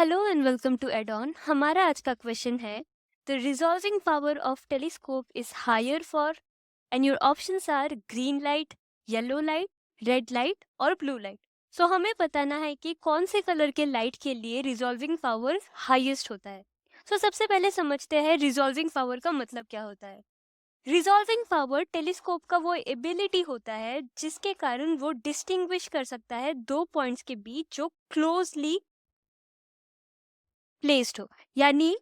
Hello and welcome to Adon. हमारा आज का क्वेश्चन है the resolving power of telescope is higher for and your options are green light, yellow light, red light और blue light. So हमें बताना है कि कौन से कलर के लाइट के लिए रिजॉल्विंग पावर हाईएस्ट होता है। सबसे पहले समझते हैं रिजॉल्विंग पावर का मतलब क्या होता है। रिजॉल्विंग पावर टेलीस्कोप का वो एबिलिटी होता है जिसके कारण वो डिस्टिंग्विश कर सकता है दो पॉइंट्स के बीच जो क्लोजली प्लेस्ड हो। यानी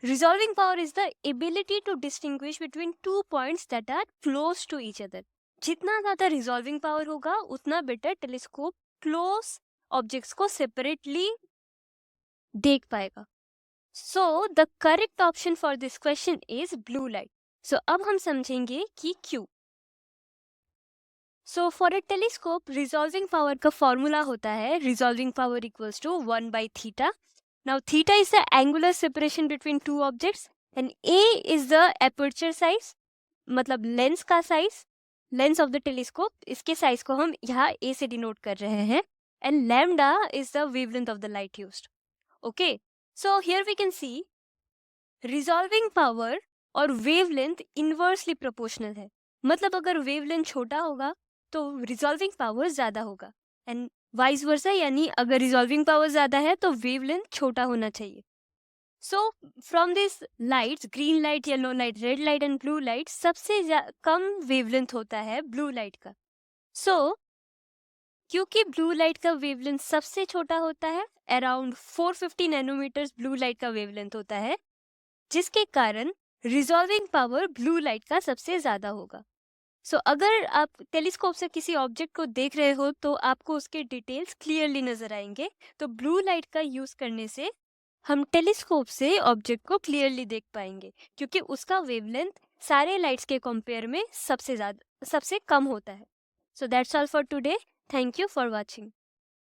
resolving power is the ability to distinguish between two points that are close to each other। जितना ज्यादा resolving power होगा उतना बेटर टेलीस्कोप क्लोज ऑब्जेक्ट्स को सेपरेटली देख पाएगा। So the correct option for this question is blue light. अब हम समझेंगे कि क्यों। For a telescope resolving power का फॉर्मूला होता है रिजॉल्विंग पावर इक्वल्स टू 1/थीटा। Now theta is the angular separation between two objects and a is the aperture size, मतलब लेंस का size, lens of the telescope, इसके size को हम यहाँ a से डिनोट कर रहे हैं। And lambda is the wavelength of the light used. Okay, so here we can see resolving power और वेवलेंथ इनवर्सली प्रोपोर्शनल है। मतलब अगर वेवलेंथ छोटा होगा तो रिजॉल्विंग पावर ज्यादा होगा एंड वाइस वर्सा, यानी अगर रिजॉल्विंग पावर ज्यादा है तो वेवलेंथ छोटा होना चाहिए। So from this lights, green light, yellow light, red light and blue light, सबसे कम वेवलेंथ होता है ब्लू लाइट का। क्योंकि ब्लू लाइट का वेवलेंथ सबसे छोटा होता है, अराउंड 450 नैनोमीटर्स ब्लू लाइट का वेवलेंथ होता है, जिसके कारण रिजॉल्विंग पावर ब्लू लाइट का सबसे ज्यादा होगा। अगर आप टेलीस्कोप से किसी ऑब्जेक्ट को देख रहे हो तो आपको उसके डिटेल्स क्लियरली नजर आएंगे। तो ब्लू लाइट का यूज करने से हम टेलीस्कोप से ऑब्जेक्ट को क्लियरली देख पाएंगे, क्योंकि उसका वेवलेंथ सारे लाइट्स के कंपेयर में सबसे कम होता है। So that's all for today. Thank you for watching.